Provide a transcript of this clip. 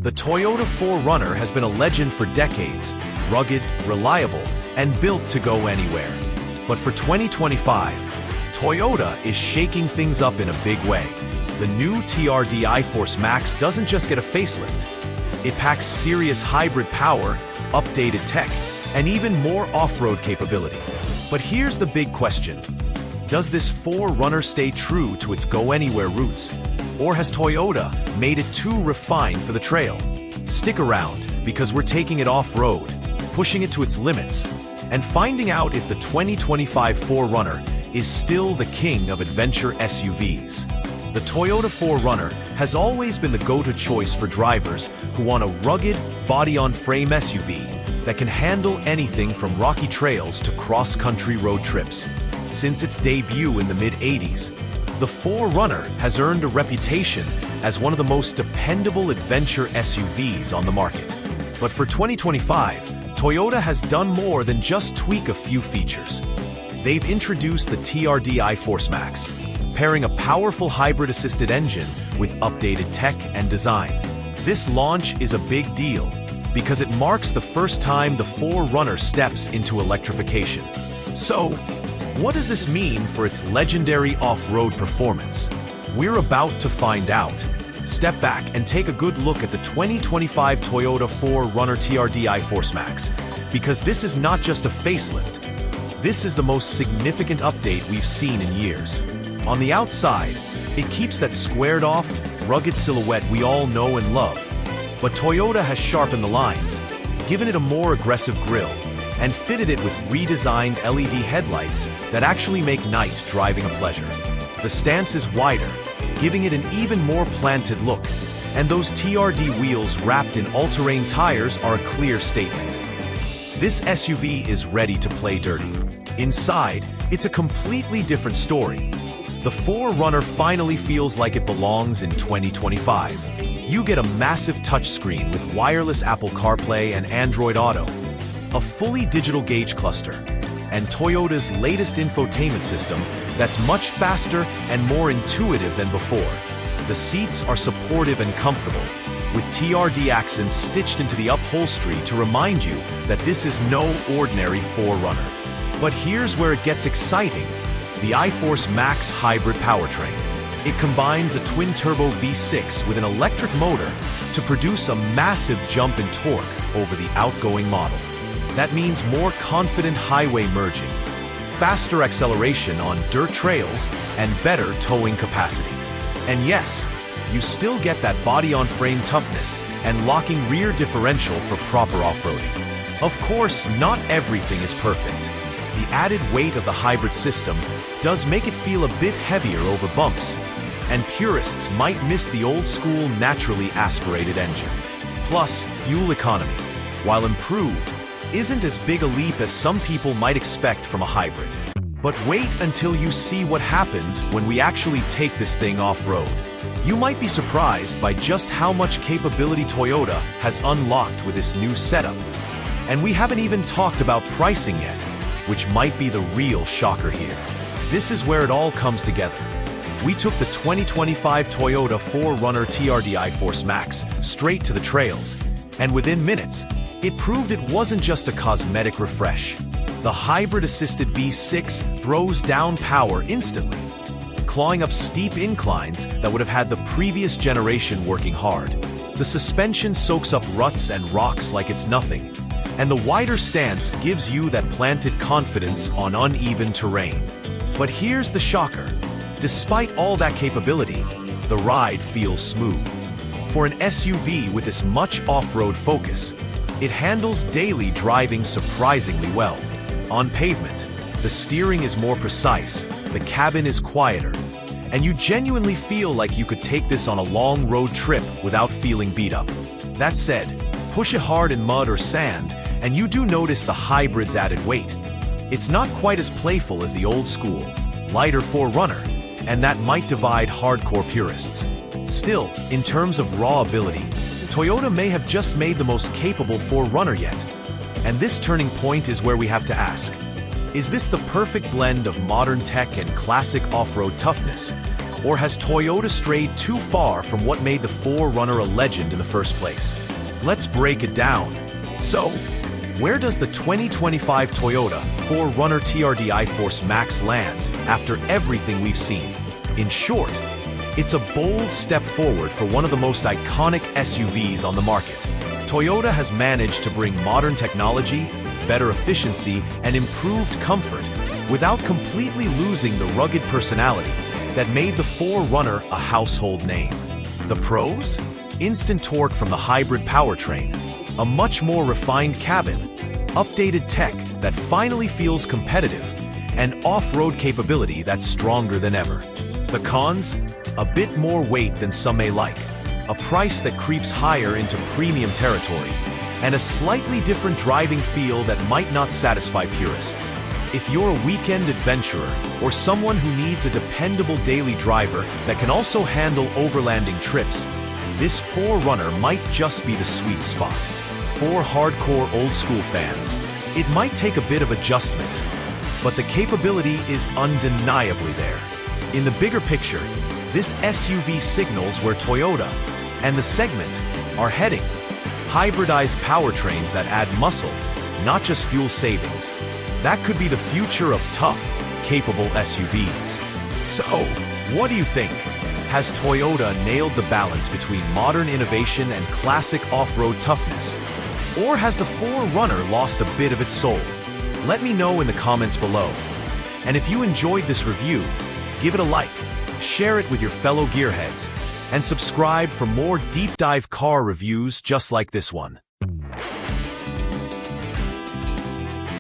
The Toyota 4Runner has been a legend for decades, rugged, reliable, and built to go anywhere. But for 2025, Toyota is shaking things up in a big way. The new TRD iForce Max doesn't just get a facelift. It packs serious hybrid power, updated tech, and even more off-road capability. But here's the big question. Does this 4Runner stay true to its go-anywhere roots? Or has Toyota made it too refined for the trail? Stick around, because we're taking it off-road, pushing it to its limits, and finding out if the 2025 4Runner is still the king of adventure SUVs. The Toyota 4Runner has always been the go-to choice for drivers who want a rugged, body-on-frame SUV that can handle anything from rocky trails to cross-country road trips. Since its debut in the mid-'80s, the 4Runner has earned a reputation as one of the most dependable adventure SUVs on the market. But for 2025, Toyota has done more than just tweak a few features. They've introduced the TRD iForce Max, pairing a powerful hybrid-assisted engine with updated tech and design. This launch is a big deal because it marks the first time the 4Runner steps into electrification. So, what does this mean for its legendary off-road performance? We're about to find out. Step back and take a good look at the 2025 Toyota 4Runner TRD iForce Max, because this is not just a facelift. This is the most significant update we've seen in years. On the outside, it keeps that squared-off, rugged silhouette we all know and love. But Toyota has sharpened the lines, given it a more aggressive grille, and fitted it with redesigned LED headlights that actually make night driving a pleasure. The stance is wider, giving it an even more planted look, and those TRD wheels wrapped in all-terrain tires are a clear statement. This SUV is ready to play dirty. Inside, it's a completely different story. The 4Runner finally feels like it belongs in 2025. You get a massive touchscreen with wireless Apple CarPlay and Android Auto, a fully digital gauge cluster, and Toyota's latest infotainment system that's much faster and more intuitive than before. The seats are supportive and comfortable, with TRD accents stitched into the upholstery to remind you that this is no ordinary 4Runner. But here's where it gets exciting: the iForce Max hybrid powertrain. It combines a twin-turbo V6 with an electric motor to produce a massive jump in torque over the outgoing model. That means more confident highway merging, faster acceleration on dirt trails, and better towing capacity. And yes, you still get that body-on-frame toughness and locking rear differential for proper off-roading. Of course, not everything is perfect. The added weight of the hybrid system does make it feel a bit heavier over bumps, and purists might miss the old-school naturally aspirated engine. Plus, fuel economy, while improved, isn't as big a leap as some people might expect from a hybrid. But wait until you see what happens when we actually take this thing off-road. You might be surprised by just how much capability Toyota has unlocked with this new setup. And we haven't even talked about pricing yet, which might be the real shocker here. This is where it all comes together. We took the 2025 Toyota 4Runner TRD iForce Max straight to the trails, and within minutes, it proved it wasn't just a cosmetic refresh. The hybrid-assisted V6 throws down power instantly, clawing up steep inclines that would have had the previous generation working hard. The suspension soaks up ruts and rocks like it's nothing, and the wider stance gives you that planted confidence on uneven terrain. But here's the shocker. Despite all that capability, the ride feels smooth. For an SUV with this much off-road focus, it handles daily driving surprisingly well. On pavement, the steering is more precise, the cabin is quieter, and you genuinely feel like you could take this on a long road trip without feeling beat up. That said, push it hard in mud or sand, and you do notice the hybrid's added weight. It's not quite as playful as the old-school, lighter 4Runner, and that might divide hardcore purists. Still, in terms of raw ability, Toyota may have just made the most capable 4Runner yet. And this turning point is where we have to ask, is this the perfect blend of modern tech and classic off-road toughness? Or has Toyota strayed too far from what made the 4Runner a legend in the first place? Let's break it down. So, where does the 2025 Toyota 4Runner TRD iForce Max land after everything we've seen? In short, it's a bold step forward for one of the most iconic SUVs on the market. Toyota has managed to bring modern technology, better efficiency, and improved comfort without completely losing the rugged personality that made the 4Runner a household name. The pros? Instant torque from the hybrid powertrain, a much more refined cabin, updated tech that finally feels competitive, and off-road capability that's stronger than ever. The cons? A bit more weight than some may like, a price that creeps higher into premium territory, and a slightly different driving feel that might not satisfy purists. If you're a weekend adventurer or someone who needs a dependable daily driver that can also handle overlanding trips, this 4Runner might just be the sweet spot. For hardcore old-school fans, it might take a bit of adjustment, but the capability is undeniably there. In the bigger picture, this SUV signals where Toyota and the segment are heading. Hybridized powertrains that add muscle, not just fuel savings. That could be the future of tough, capable SUVs. So, what do you think? Has Toyota nailed the balance between modern innovation and classic off-road toughness? Or has the 4Runner lost a bit of its soul? Let me know in the comments below. And if you enjoyed this review, give it a like, share it with your fellow gearheads, and subscribe for more deep dive car reviews just like this one.